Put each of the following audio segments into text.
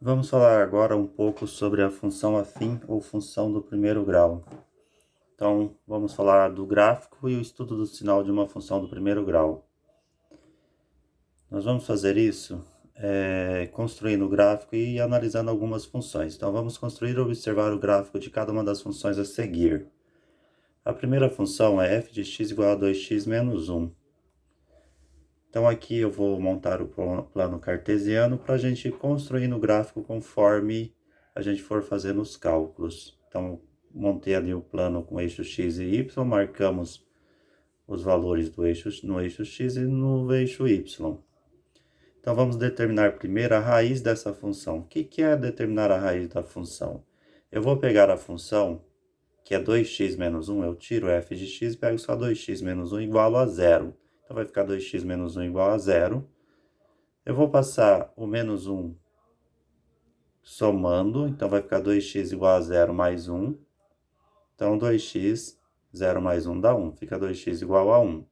Vamos falar agora um pouco sobre a função afim ou função do primeiro grau. Então, vamos falar do gráfico e o estudo do sinal de uma função do primeiro grau. Nós vamos fazer isso construindo o gráfico e analisando algumas funções. Então, vamos construir e observar o gráfico de cada uma das funções a seguir. A primeira função é f de x igual a 2x menos 1. Então, aqui eu vou montar o plano cartesiano para a gente construir no gráfico conforme a gente for fazendo os cálculos. Então, montei ali o plano com eixo x e y, marcamos os valores do eixo, no eixo x e no eixo y. Então, vamos determinar primeiro a raiz dessa função. O que é determinar a raiz da função? Eu vou pegar a função, que é 2x menos 1, eu tiro f de x e pego só 2x menos 1 igual a 0. Então, vai ficar 2x menos 1 igual a 0. Eu vou passar o menos 1 somando, então vai ficar 2x igual a 0 mais 1. Então, 2x, 0 mais 1 dá 1, fica 2x igual a 1.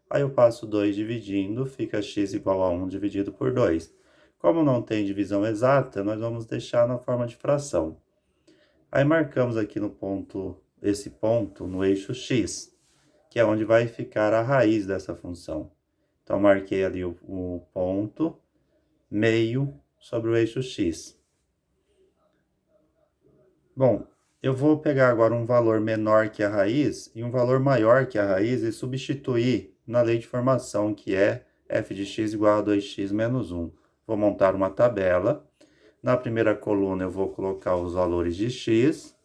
Aí eu passo 2 dividindo, fica x igual a 1 dividido por 2. Como não tem divisão exata, nós vamos deixar na forma de fração. Aí marcamos aqui no ponto, esse ponto no eixo x, que é onde vai ficar a raiz dessa função. Então, marquei ali o ponto, meio sobre o eixo x. Bom, eu vou pegar agora um valor menor que a raiz e um valor maior que a raiz e substituir na lei de formação, que é f de x igual a 2x menos 1. Vou montar uma tabela. Na primeira coluna eu vou colocar os valores de x.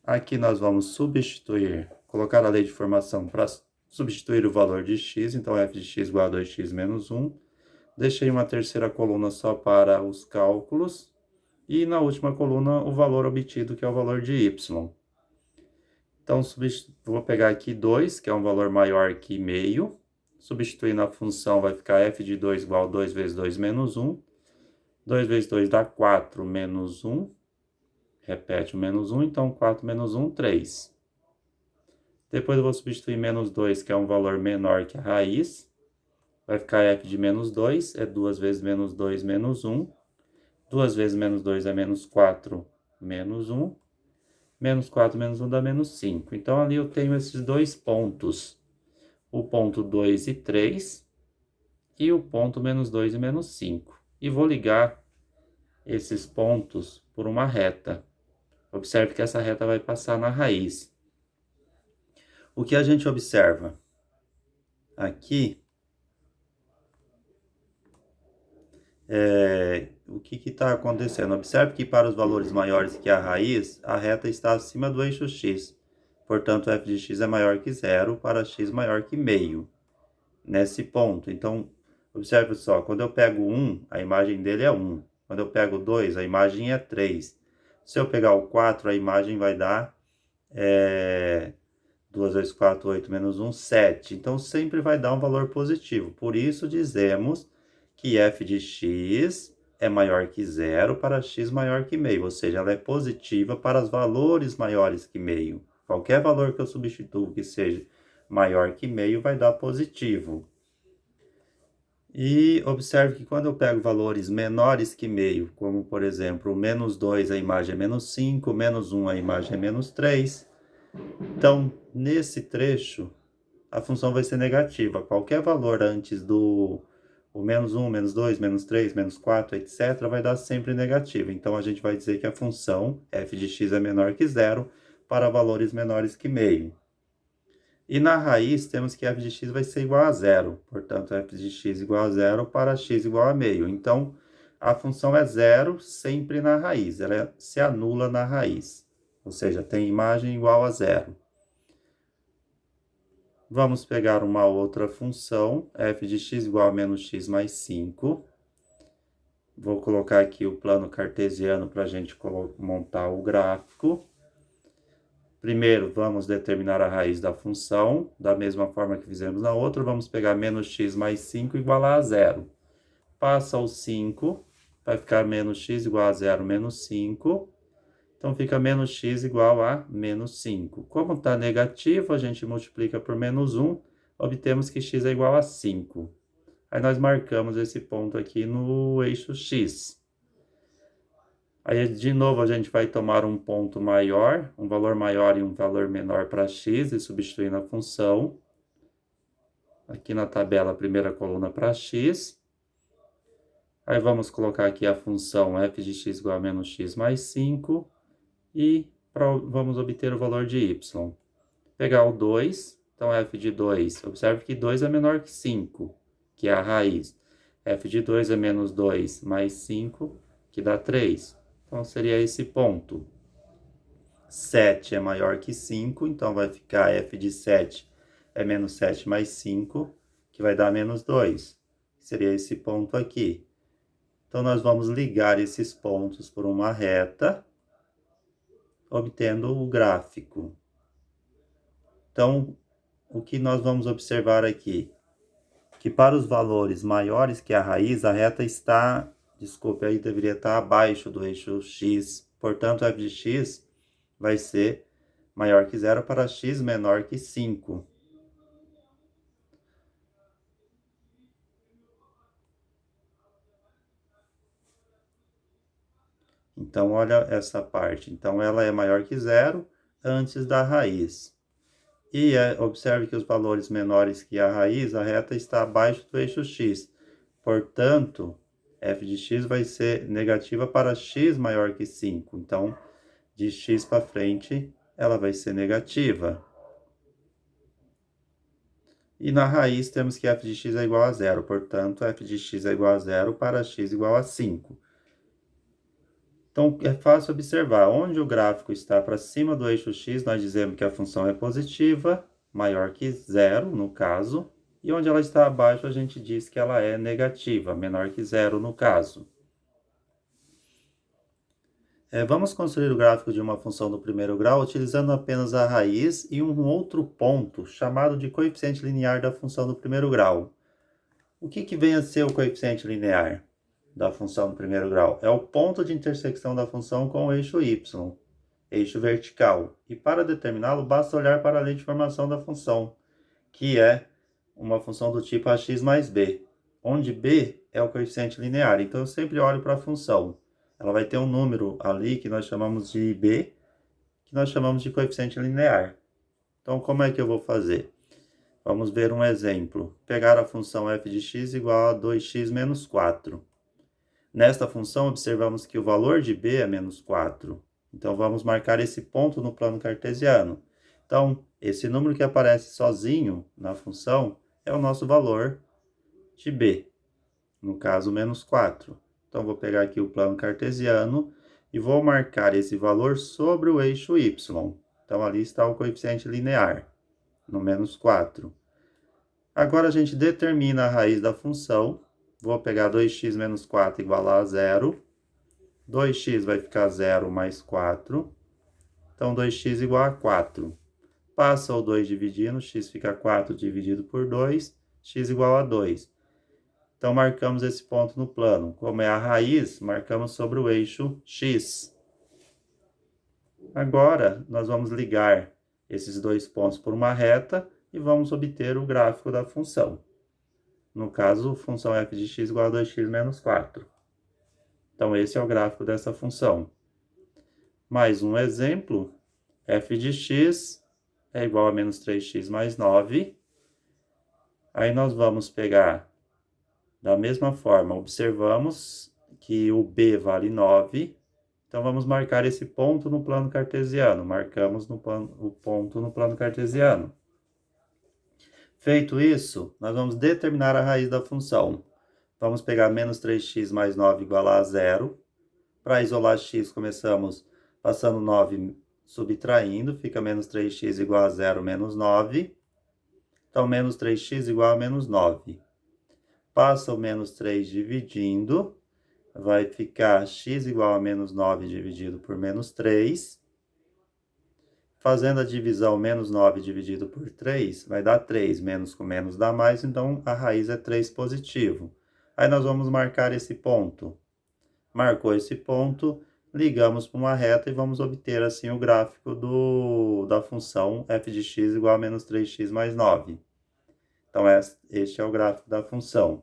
Aqui nós vamos substituir, colocar a lei de formação para substituir o valor de x. Então, f de x igual a 2x menos 1. Deixei uma terceira coluna só para os cálculos. E na última coluna, o valor obtido, que é o valor de y. Então, vou pegar aqui 2, que é um valor maior que meio. Substituir na função, vai ficar f de 2 igual a 2 vezes 2 menos 1. 2 vezes 2 dá 4 menos 1. Repete o menos 1, então 4 menos 1, 3. Depois eu vou substituir menos 2, que é um valor menor que a raiz. Vai ficar f de menos 2, é 2 vezes menos 2 menos 1. 2 vezes menos 2 é menos 4 menos 1. Menos 4 menos 1 dá menos 5. Então, ali eu tenho esses dois pontos. O ponto 2 e 3 e o ponto menos 2 e menos 5. E vou ligar esses pontos por uma reta. Observe que essa reta vai passar na raiz. O que a gente observa? Aqui, o que está acontecendo? Observe que para os valores maiores que a raiz, a reta está acima do eixo x. Portanto, f de x é maior que 0 para x maior que meio. Nesse ponto. Então, observe só, quando eu pego 1, a imagem dele é 1. Quando eu pego 2, a imagem é 3. Se eu pegar o 4, a imagem vai dar 2 vezes 4, 8 menos 1, 7. Então, sempre vai dar um valor positivo. Por isso, dizemos que f de x é maior que 0 para x maior que meio. Ou seja, ela é positiva para os valores maiores que meio. Qualquer valor que eu substituo que seja maior que meio vai dar positivo. E observe que quando eu pego valores menores que meio, como por exemplo, menos 2 a imagem é menos 5, menos 1 a imagem é menos 3. Então, nesse trecho, a função vai ser negativa. Qualquer valor antes do menos 1, menos 2, menos 3, menos 4, etc., vai dar sempre negativo. Então, a gente vai dizer que a função f de x é menor que 0 para valores menores que meio. E na raiz, temos que f de x vai ser igual a 0. Portanto, f de x igual a 0 para x igual a meio. Então, a função é 0 sempre na raiz. Ela se anula na raiz. Ou seja, tem imagem igual a 0. Vamos pegar uma outra função, f de x igual a menos x mais 5. Vou colocar aqui o plano cartesiano para a gente montar o gráfico. Primeiro, vamos determinar a raiz da função, da mesma forma que fizemos na outra, vamos pegar menos x mais 5 igual a 0. Passa o 5, vai ficar menos x igual a 0 menos 5. Então, fica menos x igual a menos 5. Como está negativo, a gente multiplica por menos 1, obtemos que x é igual a 5. Aí nós marcamos esse ponto aqui no eixo x. Aí, de novo, a gente vai tomar um ponto maior, um valor maior e um valor menor para x e substituir na função. Aqui na tabela, a primeira coluna para x. Aí vamos colocar aqui a função f de x igual a menos x mais 5. E vamos obter o valor de y. Pegar o 2, então f de 2. Observe que 2 é menor que 5, que é a raiz. F de 2 é menos 2 mais 5, que dá 3. Então, seria esse ponto. 7 é maior que 5, então vai ficar f de 7 é menos 7 mais 5, que vai dar menos 2. Seria esse ponto aqui. Então, nós vamos ligar esses pontos por uma reta, obtendo o gráfico. Então, o que nós vamos observar aqui? Que para os valores maiores que a raiz, a reta está, desculpe, aí deveria estar abaixo do eixo x. Portanto, f de x vai ser maior que 0 para x menor que 5. Então, olha essa parte. Então, ela é maior que 0 antes da raiz. E observe que os valores menores que a raiz, a reta está abaixo do eixo x. Portanto, f de x vai ser negativa para x maior que 5. Então, de x para frente, ela vai ser negativa. E na raiz temos que f de x é igual a 0. Portanto, f de x é igual a 0 para x igual a 5. Então, é fácil observar. Onde o gráfico está para cima do eixo x, nós dizemos que a função é positiva, maior que 0, no caso. E onde ela está abaixo, a gente diz que ela é negativa, menor que 0, no caso. Vamos construir o gráfico de uma função do primeiro grau utilizando apenas a raiz e um outro ponto, chamado de coeficiente linear da função do primeiro grau. O que vem a ser o coeficiente linear da função do primeiro grau? É o ponto de intersecção da função com o eixo y, eixo vertical. E para determiná-lo, basta olhar para a lei de formação da função, que é uma função do tipo ax mais b, onde b é o coeficiente linear. Então, eu sempre olho para a função. Ela vai ter um número ali que nós chamamos de b, que nós chamamos de coeficiente linear. Então, como é que eu vou fazer? Vamos ver um exemplo. Pegar a função f de x igual a 2x menos 4. Nesta função, observamos que o valor de b é menos 4. Então, vamos marcar esse ponto no plano cartesiano. Então, esse número que aparece sozinho na função é o nosso valor de b, no caso, menos 4. Então, vou pegar aqui o plano cartesiano e vou marcar esse valor sobre o eixo y. Então, ali está o coeficiente linear, no menos 4. Agora, a gente determina a raiz da função. Vou pegar 2x menos 4 igual a 0. 2x vai ficar 0 mais 4. Então, 2x igual a 4. Passa o 2 dividindo, x fica 4 dividido por 2, x igual a 2. Então, marcamos esse ponto no plano. Como é a raiz, marcamos sobre o eixo x. Agora, nós vamos ligar esses dois pontos por uma reta e vamos obter o gráfico da função. No caso, função f de x igual a 2x menos 4. Então, esse é o gráfico dessa função. Mais um exemplo, f de x é igual a menos 3x mais 9. Aí, nós vamos pegar, da mesma forma, observamos que o b vale 9. Então, vamos marcar esse ponto no plano cartesiano. Marcamos o ponto no plano cartesiano. Feito isso, nós vamos determinar a raiz da função. Vamos pegar menos 3x mais 9 igual a 0. Para isolar x, começamos passando 9 subtraindo. Fica menos 3x igual a 0 menos 9. Então, menos 3x igual a menos 9. Passa o menos 3 dividindo. Vai ficar x igual a menos 9 dividido por menos 3. Fazendo a divisão, menos 9 dividido por 3, vai dar 3. Menos com menos dá mais, então a raiz é 3 positivo. Aí nós vamos marcar esse ponto. Marcou esse ponto, ligamos para uma reta e vamos obter assim o gráfico da função f de x igual a menos 3x mais 9. Então, este é o gráfico da função.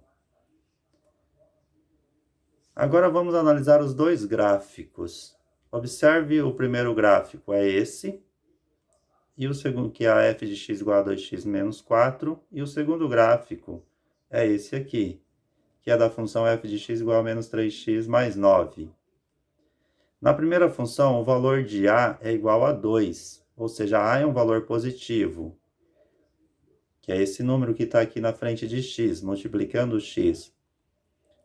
Agora vamos analisar os dois gráficos. Observe o primeiro gráfico, é esse. E o segundo, que é a f de x igual a 2x menos 4. E o segundo gráfico é esse aqui, que é da função f de x igual a menos 3x mais 9. Na primeira função, o valor de a é igual a 2, ou seja, a é um valor positivo, que é esse número que está aqui na frente de x, multiplicando x.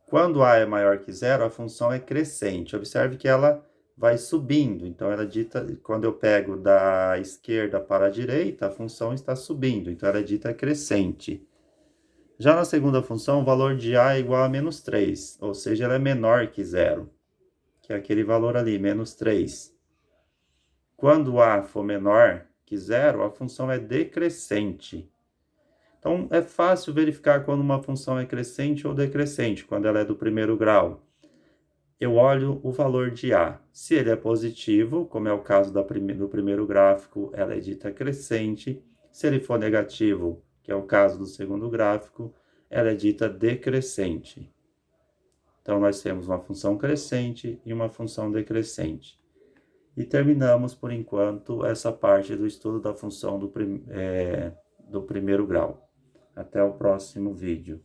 Quando a é maior que zero, a função é crescente. Observe que ela vai subindo, então ela é dita, quando eu pego da esquerda para a direita, a função está subindo, então ela é dita crescente. Já na segunda função, o valor de a é igual a menos 3, ou seja, ela é menor que zero, que é aquele valor ali, menos 3. Quando a for menor que zero, a função é decrescente. Então, é fácil verificar quando uma função é crescente ou decrescente, quando ela é do primeiro grau. Eu olho o valor de a. Se ele é positivo, como é o caso do primeiro gráfico, ela é dita crescente. Se ele for negativo, que é o caso do segundo gráfico, ela é dita decrescente. Então, nós temos uma função crescente e uma função decrescente. E terminamos, por enquanto, essa parte do estudo da função do primeiro grau. Até o próximo vídeo.